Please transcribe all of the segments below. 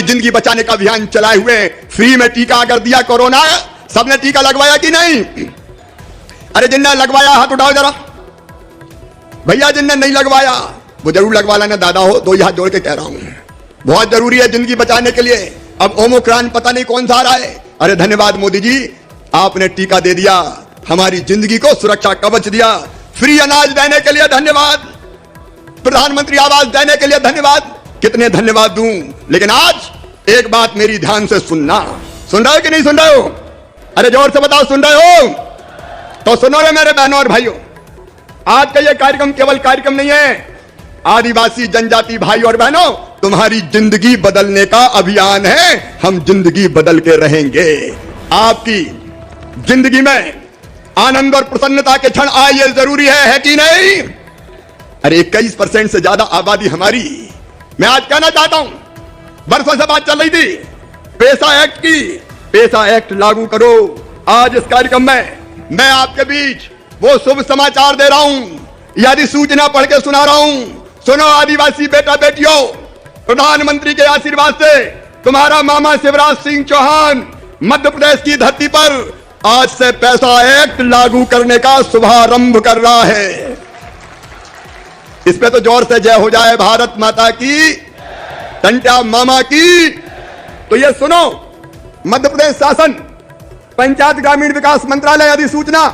जिंदगी बचाने का अभियान चलाए हुए, फ्री में टीका अगर दिया कोरोना, सबने टीका लगवाया कि नहीं? अरे जिनने लगवाया हाथ उठाओ जरा भैया, जिनने नहीं लगवाया वो जरूर लगवा लेना दादा हो, दो हाथ जोड़ के कह रहा हूं, बहुत जरूरी है जिंदगी बचाने के लिए। अब ओमिक्रॉन पता नहीं कौन सा आ रहा है। अरे धन्यवाद मोदी जी, आपने टीका दे दिया, हमारी जिंदगी को सुरक्षा कवच दिया। फ्री अनाज देने के लिए धन्यवाद, प्रधानमंत्री आवास देने के लिए धन्यवाद, कितने धन्यवाद दूं। लेकिन आज एक बात मेरी ध्यान से सुनना, सुन रहे हो कि नहीं सुन रहे हो? अरे जोर से बताओ सुन रहे हो? तो सुनो रे मेरे बहनों और भाइयों, आज का ये कार्यक्रम केवल कार्यक्रम नहीं है, आदिवासी जनजाति भाई और बहनों, तुम्हारी जिंदगी बदलने का अभियान है। हम जिंदगी बदल के रहेंगे। आपकी जिंदगी में आनंद और प्रसन्नता के क्षण आए, ये जरूरी है कि नहीं? अरे 21% से ज्यादा आबादी हमारी। मैं आज कहना चाहता हूं, बरसों से बात चल रही थी पेसा एक्ट की, पेसा एक्ट लागू करो। आज इस कार्यक्रम में मैं आपके बीच वो शुभ समाचार दे रहा हूं, यदि सूचना पढ़ के सुना रहा हूं। सुनो आदिवासी बेटा बेटियों, प्रधानमंत्री के आशीर्वाद से तुम्हारा मामा शिवराज सिंह चौहान मध्य प्रदेश की धरती पर आज से पैसा एक्ट लागू करने का शुभारंभ कर रहा है। इस पे तो जोर से जय हो जाए भारत माता की, टंटा मामा की। तो ये सुनो, मध्य प्रदेश शासन, पंचायत ग्रामीण विकास मंत्रालय अधिसूचना,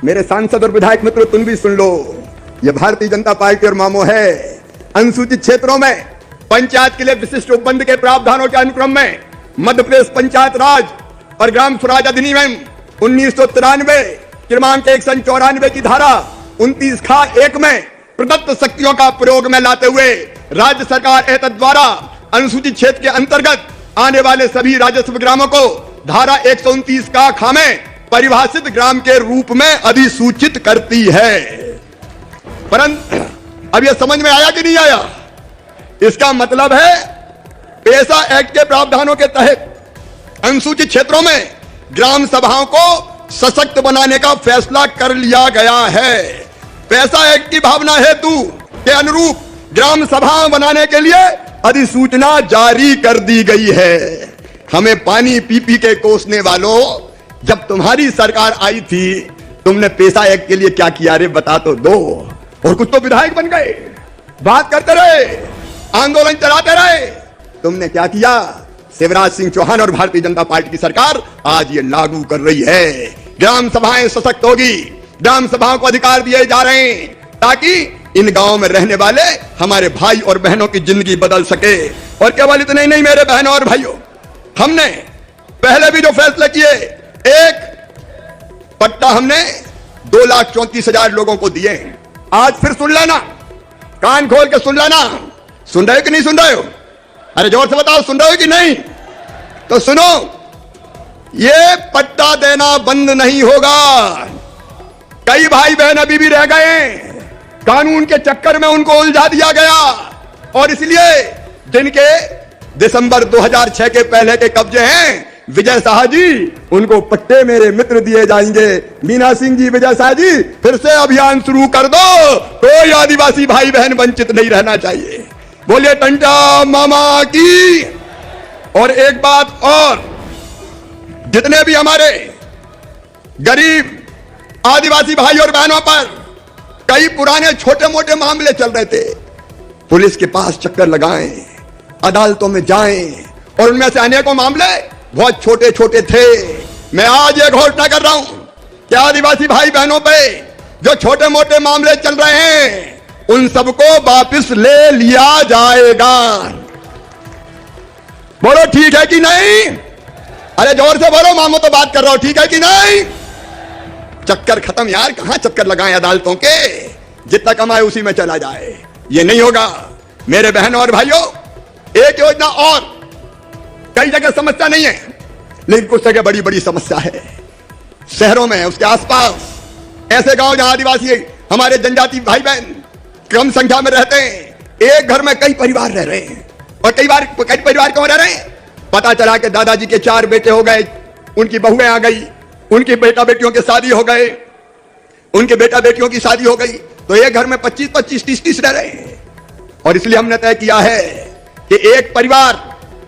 मेरे सांसद और विधायक मित्रों तुम भी सुन लो, ये भारतीय जनता पार्टी और मामो है। अनुसूचित क्षेत्रों में पंचायत के लिए विशिष्ट उपबंध के प्रावधानों के अनुक्रम में मध्य प्रदेश पंचायत राज और ग्राम स्वराज अधिनियम 1993 क्रमांक 194 की धारा 29(1) में प्रदत्त शक्तियों का प्रयोग में लाते हुए राज्य सरकार एतद द्वारा अनुसूचित क्षेत्र के अंतर्गत आने वाले सभी राजस्व ग्रामों को धारा 129(ख) में परिभाषित ग्राम के रूप में अधिसूचित करती है। परंतु अब यह समझ में आया कि नहीं आया? इसका मतलब है पेसा एक्ट के प्रावधानों के तहत अनुसूचित क्षेत्रों में ग्राम सभाओं को सशक्त बनाने का फैसला कर लिया गया है। पेसा एक्ट की भावना हेतु के अनुरूप ग्राम सभाएं बनाने के लिए अधिसूचना जारी कर दी गई है। हमें पानी पी पी के कोसने वालों, जब तुम्हारी सरकार आई थी तुमने पेसा एक्ट के लिए क्या किया रे बता तो दो। और कुछ तो विधायक बन गए, बात करते रहे, आंदोलन चलाते रहे, तुमने क्या किया? शिवराज सिंह चौहान और भारतीय जनता पार्टी की सरकार आज ये लागू कर रही है। ग्राम सभाएं सशक्त होगी, ग्राम सभाओं को अधिकार दिए जा रहे हैं ताकि इन गांवों में रहने वाले हमारे भाई और बहनों की जिंदगी बदल सके। और केवल इतने ही नहीं मेरे बहनों और भाइयों, हमने पहले भी जो फैसले किए, एक पट्टा हमने 2,34,000 लोगों को दिए। आज फिर सुन लेना, कान खोल के सुन लेना। सुन रहे हो कि नहीं सुन रहे हो? अरे जोर से बताओ सुन रहे हो कि नहीं? तो सुनो, ये पट्टा देना बंद नहीं होगा। कई भाई बहन अभी भी रह गए, कानून के चक्कर में उनको उलझा दिया गया और इसलिए जिनके दिसंबर 2006 के पहले के कब्जे हैं, विजय शाह जी, उनको पट्टे मेरे मित्र दिए जाएंगे। मीना सिंह जी, विजय शाह जी, फिर से अभियान शुरू कर दो, कोई आदिवासी भाई बहन वंचित नहीं रहना चाहिए। बोलिए टंटा मामा की। और एक बात और, जितने भी हमारे गरीब आदिवासी भाई और बहनों पर कई पुराने छोटे मोटे मामले चल रहे थे, पुलिस के पास चक्कर लगाएं, अदालतों में जाएं, और उनमें से अनेकों मामले बहुत छोटे छोटे थे। मैं आज ये घोषणा कर रहा हूं कि आदिवासी भाई बहनों पे जो छोटे मोटे मामले चल रहे हैं उन सबको वापस ले लिया जाएगा। बोलो ठीक है कि नहीं? अरे जोर से बोलो, मामो तो बात कर रहा हूं, ठीक है कि नहीं? चक्कर खत्म यार, कहां चक्कर लगाएं अदालतों के, जितना कमाए उसी में चला जाए, ये नहीं होगा। मेरे बहनों और भाइयों, एक योजना और, कई जगह समस्या नहीं है लेकिन कुछ जगह बड़ी बड़ी समस्या है। शहरों में, उसके आसपास ऐसे गांव जहां आदिवासी हमारे जनजाति भाई बहन कम संख्या में रहते हैं, एक घर में कई परिवार रह रहे हैं। और कई परिवार क्यों रह रहे हैं? पता चला कि दादाजी के 4 बेटे हो गए, उनकी बहुएं आ गई, उनकी बेटा बेटियों के शादी हो गए, उनके बेटा बेटियों की शादी हो गई, तो एक घर में 25-25, 30-30 रह रहे हैं। और इसलिए हमने तय किया है कि एक परिवार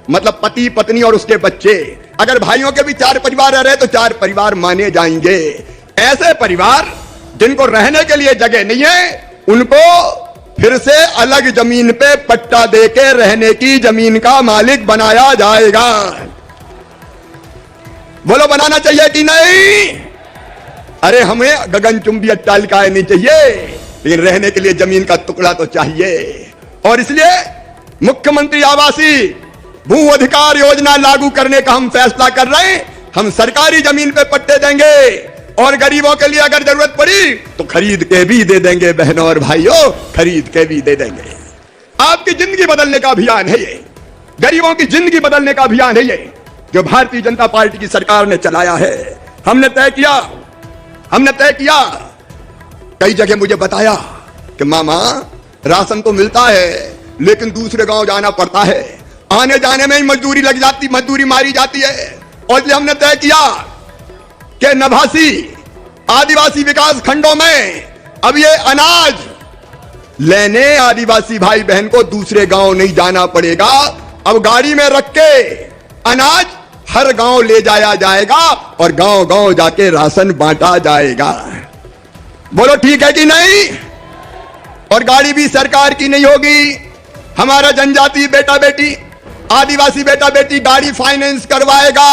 मतलब पति पत्नी और उसके बच्चे। अगर भाइयों के भी 4 परिवार रह रहे तो 4 परिवार माने जाएंगे। ऐसे परिवार जिनको रहने के लिए जगह नहीं है, उनको फिर से अलग जमीन पे पट्टा देके रहने की जमीन का मालिक बनाया जाएगा। बोलो बनाना चाहिए कि नहीं? अरे हमें गगनचुंबी अट्टालिकाएं नहीं चाहिए, लेकिन रहने के लिए जमीन का टुकड़ा तो चाहिए। और इसलिए मुख्यमंत्री आवासीय भू अधिकार योजना लागू करने का हम फैसला कर रहे हैं। हम सरकारी जमीन पे पट्टे देंगे और गरीबों के लिए अगर जरूरत पड़ी तो खरीद के भी दे देंगे। बहनों और भाइयों, खरीद के भी दे देंगे। आपकी जिंदगी बदलने का अभियान है ये, गरीबों की जिंदगी बदलने का अभियान है ये, जो भारतीय जनता पार्टी की सरकार ने चलाया है। हमने तय किया, कई जगह मुझे बताया कि मामा राशन तो मिलता है लेकिन दूसरे गांव जाना पड़ता है, आने जाने में ही मजदूरी मारी जाती है। और इसलिए हमने तय किया कि नभासी आदिवासी विकास खंडों में अब ये अनाज लेने आदिवासी भाई बहन को दूसरे गांव नहीं जाना पड़ेगा। अब गाड़ी में रख के अनाज हर गांव ले जाया जाएगा और गांव गांव जाके राशन बांटा जाएगा। बोलो ठीक है कि नहीं? और गाड़ी भी सरकार की नहीं होगी। हमारा जनजाति बेटा बेटी, आदिवासी बेटा बेटी गाड़ी फाइनेंस करवाएगा।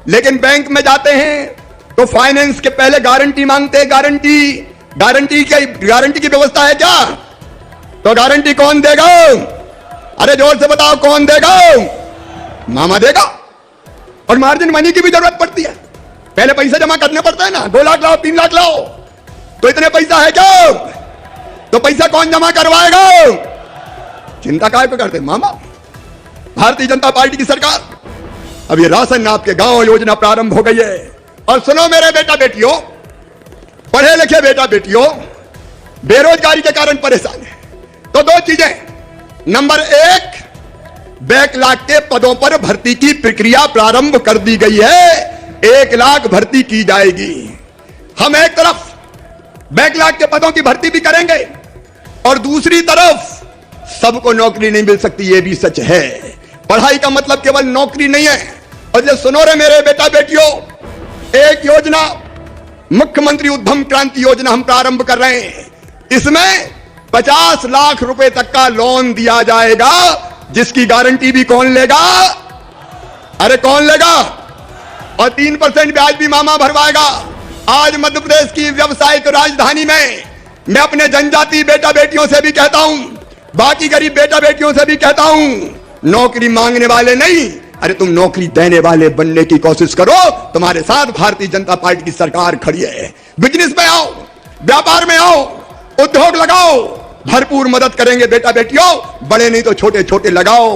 लेकिन बैंक में जाते हैं तो फाइनेंस के पहले गारंटी मांगते हैं। गारंटी की व्यवस्था है क्या? तो गारंटी कौन देगा? अरे जोर से बताओ, कौन देगा? मामा देगा। और मार्जिन मनी की भी जरूरत पड़ती है, पहले पैसा जमा करने पड़ता है ना। 2 लाख लाओ, 3 लाख लाओ, तो इतने पैसा है क्या? तो पैसा कौन जमा करवाएगा? चिंता काहे पे करते मामा? भारतीय जनता पार्टी की सरकार। अब ये राशन आपके गांव योजना प्रारंभ हो गई है। और सुनो मेरे बेटा बेटियों, पढ़े लिखे बेटा बेटियों, बेरोजगारी के कारण परेशान है तो 2 चीजें। नंबर 1, बैकलॉग के पदों पर भर्ती की प्रक्रिया प्रारंभ कर दी गई है। 1 लाख भर्ती की जाएगी। हम एक तरफ बैकलॉग के पदों की भर्ती भी करेंगे और दूसरी तरफ सबको नौकरी नहीं मिल सकती, यह भी सच है। पढ़ाई का मतलब केवल नौकरी नहीं है। और ये सुनो रे मेरे बेटा बेटियों, एक योजना मुख्यमंत्री उद्यम क्रांति योजना हम प्रारंभ कर रहे हैं। इसमें 50 लाख रुपए तक का लोन दिया जाएगा, जिसकी गारंटी भी कौन लेगा? अरे कौन लेगा? और 3% ब्याज भी मामा भरवाएगा। आज मध्य प्रदेश की व्यवसायिक राजधानी में मैं अपने जनजाति बेटा बेटियों से भी कहता हूं, बाकी गरीब बेटा बेटियों से भी कहता हूं, नौकरी मांगने वाले नहीं, अरे तुम नौकरी देने वाले बनने की कोशिश करो। तुम्हारे साथ भारतीय जनता पार्टी की सरकार खड़ी है। बिजनेस में आओ, व्यापार में आओ, उद्योग लगाओ, भरपूर मदद करेंगे बेटा बेटियों। बड़े नहीं तो छोटे छोटे लगाओ।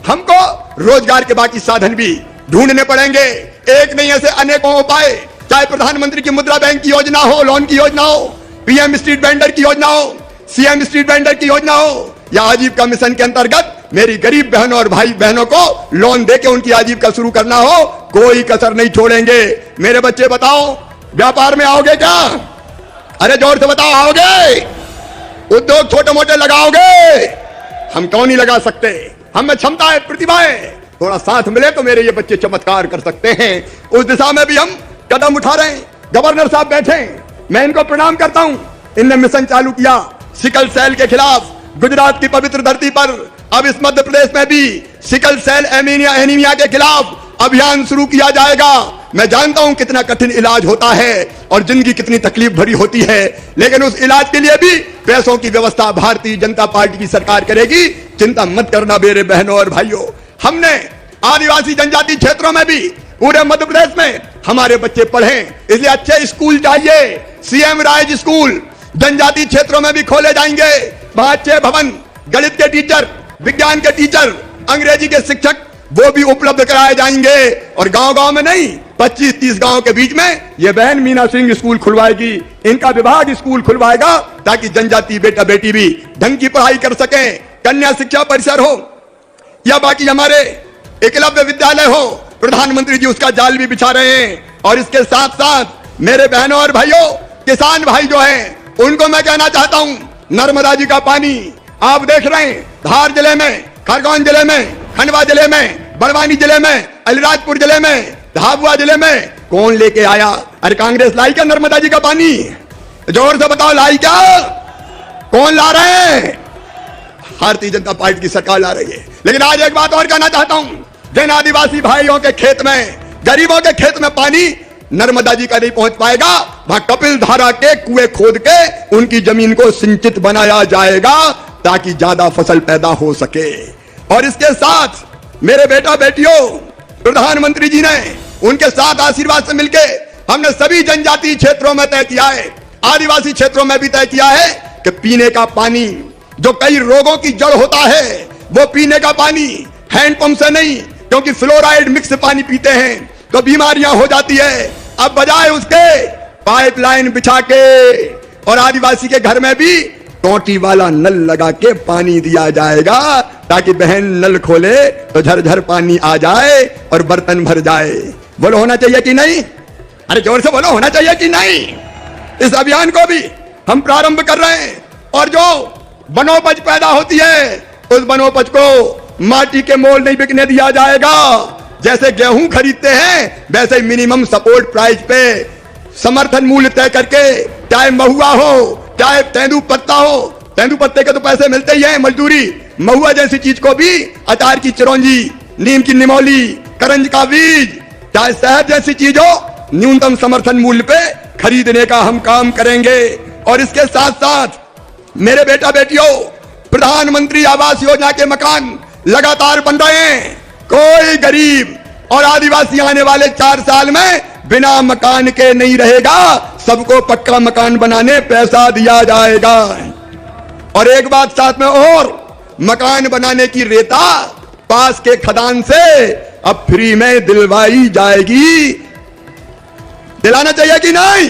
हमको रोजगार के बाकी साधन भी ढूंढने पड़ेंगे। एक नहीं, ऐसे अनेकों उपाय, चाहे प्रधानमंत्री की मुद्रा बैंक की योजना हो, लोन की योजना हो, पीएम स्ट्रीट वेंडर की योजना हो, सीएम स्ट्रीट वेंडर की योजना हो, या आजीविका मिशन के अंतर्गत मेरी गरीब बहनों और भाई बहनों को लोन देके उनकी आजीविका शुरू करना हो, कोई कसर नहीं छोड़ेंगे। मेरे बच्चे बताओ, व्यापार में आओगे क्या? अरे जोर से बताओ, आओगे? उद्योग छोटे मोटे लगाओगे? हम क्यों नहीं लगा सकते? हम में क्षमता है, प्रतिभा है। थोड़ा साथ मिले तो मेरे ये बच्चे चमत्कार कर सकते हैं। उस दिशा में भी हम कदम उठा रहे हैं। गवर्नर साहब बैठे, मैं इनको प्रणाम करता हूं। इनने मिशन चालू किया सिकल सेल के खिलाफ गुजरात की पवित्र धरती पर। अब इस मध्य प्रदेश में भी सिकल सेल एनीमिया के खिलाफ अभियान शुरू किया जाएगा। मैं जानता हूं कितना कठिन इलाज होता है और जिंदगी कितनी तकलीफ भरी होती है, लेकिन उस इलाज के लिए भी पैसों की व्यवस्था भारतीय जनता पार्टी की सरकार करेगी। चिंता मत करना मेरे बहनों और भाइयों। हमने आदिवासी जनजाति क्षेत्रों में भी पूरे मध्य प्रदेश में हमारे बच्चे पढ़े, इसलिए अच्छे स्कूल चाहिए। सीएम राइज स्कूल जनजाति क्षेत्रों में भी खोले जाएंगे। वहां अच्छे भवन, गणित के टीचर, विज्ञान के टीचर, अंग्रेजी के शिक्षक, वो भी उपलब्ध कराए जाएंगे। और गांव गांव में नहीं, 25-30 गांव के बीच में ये बहन मीना सिंह स्कूल खुलवाएगी, इनका विभाग स्कूल खुलवाएगा, ताकि जनजाति बेटा बेटी भी ढंग की पढ़ाई कर सके। कन्या शिक्षा परिसर हो या बाकी हमारे एकलव्य विद्यालय हो, प्रधानमंत्री जी उसका जाल भी बिछा रहे हैं। और इसके साथ साथ मेरे बहनों और भाइयों, किसान भाई जो हैं, उनको मैं कहना चाहता हूं, नर्मदा जी का पानी आप देख रहे हैं, धार जिले में, खरगोन जिले में, खंडवा जिले में बड़वानी जिले में, अलीराजपुर जिले में, झाबुआ जिले में कौन लेके आया? अरे कांग्रेस लाई क्या नर्मदा जी का पानी? जोर से बताओ, लाई क्या? कौन ला रहे हैं? भारतीय जनता पार्टी की सरकार ला रही है। लेकिन आज एक बात और कहना चाहता हूं, जिन आदिवासी भाइयों के खेत में, गरीबों के खेत में पानी नर्मदा जी का नहीं पहुंच पाएगा, वहां कपिल धारा के कुएं खोद के उनकी जमीन को सिंचित बनाया जाएगा ताकि ज्यादा फसल पैदा हो सके। और इसके साथ मेरे बेटा बेटियों, प्रधानमंत्री जी ने उनके साथ आशीर्वाद से मिलके हमने सभी जनजातीय क्षेत्रों में तय किया है, आदिवासी क्षेत्रों में भी तय किया है कि पीने का पानी, जो कई रोगों की जड़ होता है, वो पीने का पानी हैंडपंप से नहीं, क्योंकि फ्लोराइड मिक्स पानी पीते हैं तो बीमारियां हो जाती है। अब बजाय उसके पाइपलाइन बिछा के और आदिवासी के घर में भी टोटी वाला नल लगा के पानी दिया जाएगा ताकि बहन नल खोले तो झरझर पानी आ जाए और बर्तन भर जाए। बोलो होना चाहिए कि नहीं? अरे जोर से बोलो, होना चाहिए कि नहीं? इस अभियान को भी हम प्रारंभ कर रहे हैं और जो वनोपज पैदा होती है उस वनोपज को माटी के मोल नहीं बिकने दिया जाएगा। जैसे गेहूं खरीदते हैं वैसे ही मिनिमम सपोर्ट प्राइस पे समर्थन मूल्य तय करके, चाहे महुआ हो चाहे तेंदू पत्ता हो, तेंदू पत्ते के तो पैसे मिलते ही हैं, मजदूरी, महुआ जैसी चीज को भी, अचार की चिरौंजी, नीम की निमौली, करंज का बीज, चाहे शहद जैसी चीज हो, न्यूनतम समर्थन मूल्य पे खरीदने का हम काम करेंगे। और इसके साथ साथ मेरे बेटा बेटियों, प्रधानमंत्री आवास योजना के मकान लगातार बन रहे हैं। कोई गरीब और आदिवासी आने वाले 4 साल में बिना मकान के नहीं रहेगा, सबको पक्का मकान बनाने पैसा दिया जाएगा। और एक बात साथ में और, मकान बनाने की रेता पास के खदान से अब फ्री में दिलवाई जाएगी। दिलाना चाहिए कि नहीं?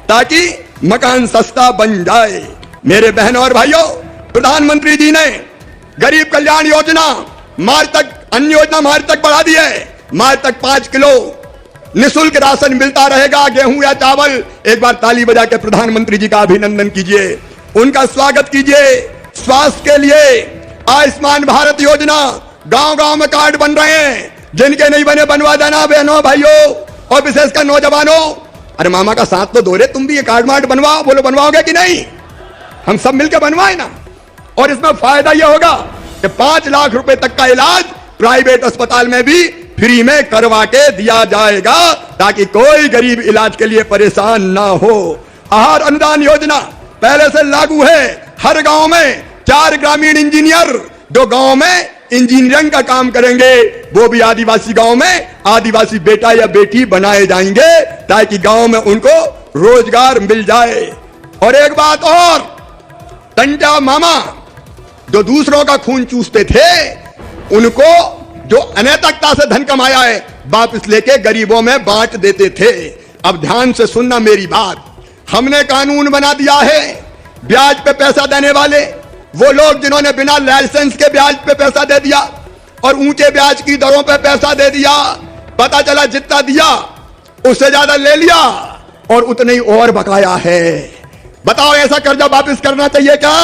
ताकि मकान सस्ता बन जाए। मेरे बहनों और भाइयों, प्रधानमंत्री जी ने गरीब कल्याण योजना मार्च तक, अन्य योजना मार्च तक बढ़ा दी है। मार्च तक 5 किलो निःशुल्क राशन मिलता रहेगा, गेहूं या चावल। एक बार ताली बजा के प्रधानमंत्री जी का अभिनंदन कीजिए, उनका स्वागत कीजिए। स्वास्थ्य के लिए आयुष्मान भारत योजना, गांव गांव में कार्ड बन रहे हैं, जिनके नहीं बने बनवा देना बहनों भाइयों और विशेषकर नौजवानों। अरे मामा का साथ तो दो रे, तुम भी ये कार्ड मार्ट बनवाओ। बोलो बनवाओगे कि नहीं? हम सब मिलकर बनवाए ना। और इसमें फायदा यह होगा कि 5 लाख रुपए तक का इलाज प्राइवेट अस्पताल में भी फ्री में करवा के दिया जाएगा ताकि कोई गरीब इलाज के लिए परेशान ना हो। आहार अनुदान योजना पहले से लागू है। हर गांव में 4 ग्रामीण इंजीनियर जो गांव में इंजीनियरिंग का काम करेंगे, वो भी आदिवासी गांव में आदिवासी बेटा या बेटी बनाए जाएंगे ताकि गांव में उनको रोजगार मिल जाए। और एक बात और, टंटा मामा जो दूसरों का खून चूसते थे, उनको जो अनैतिकता से धन कमाया है वापस लेके गरीबों में बांट देते थे। अब ध्यान से सुनना मेरी बात, हमने कानून बना दिया है, ब्याज पे पैसा देने वाले वो लोग जिन्होंने बिना लाइसेंस के ब्याज पे पैसा दे दिया और ऊंचे ब्याज की दरों पे पैसा दे दिया, पता चला जितना दिया उससे ज्यादा ले लिया और उतने ही और बकाया है। बताओ ऐसा कर्जा वापस करना चाहिए क्या?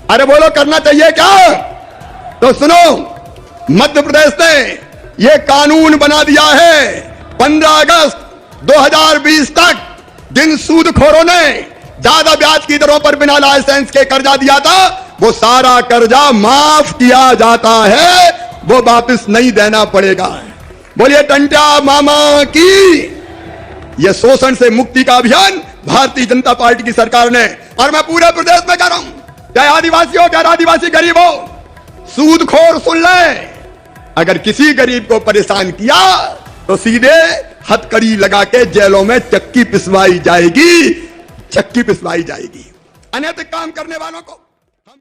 अरे बोलो, करना चाहिए क्या? तो सुनो, मध्य प्रदेश ने यह कानून बना दिया है। 15 अगस्त 2020 तक जिन सूदखोरों ने ज्यादा ब्याज की दरों पर बिना लाइसेंस के कर्जा दिया था, वो सारा कर्जा माफ किया जाता है, वो वापस नहीं देना पड़ेगा। बोलिए टंटा मामा की। यह शोषण से मुक्ति का अभियान भारतीय जनता पार्टी की सरकार ने, और मैं पूरे प्रदेश में कह रहा हूं, चाहे आदिवासी हो चाहे आदिवासी गरीब हो, सूदखोर सुन ले, अगर किसी गरीब को परेशान किया तो सीधे हथकड़ी लगा के जेलों में चक्की पिसवाई जाएगी, चक्की पिसवाई जाएगी। अनैतिक काम करने वालों को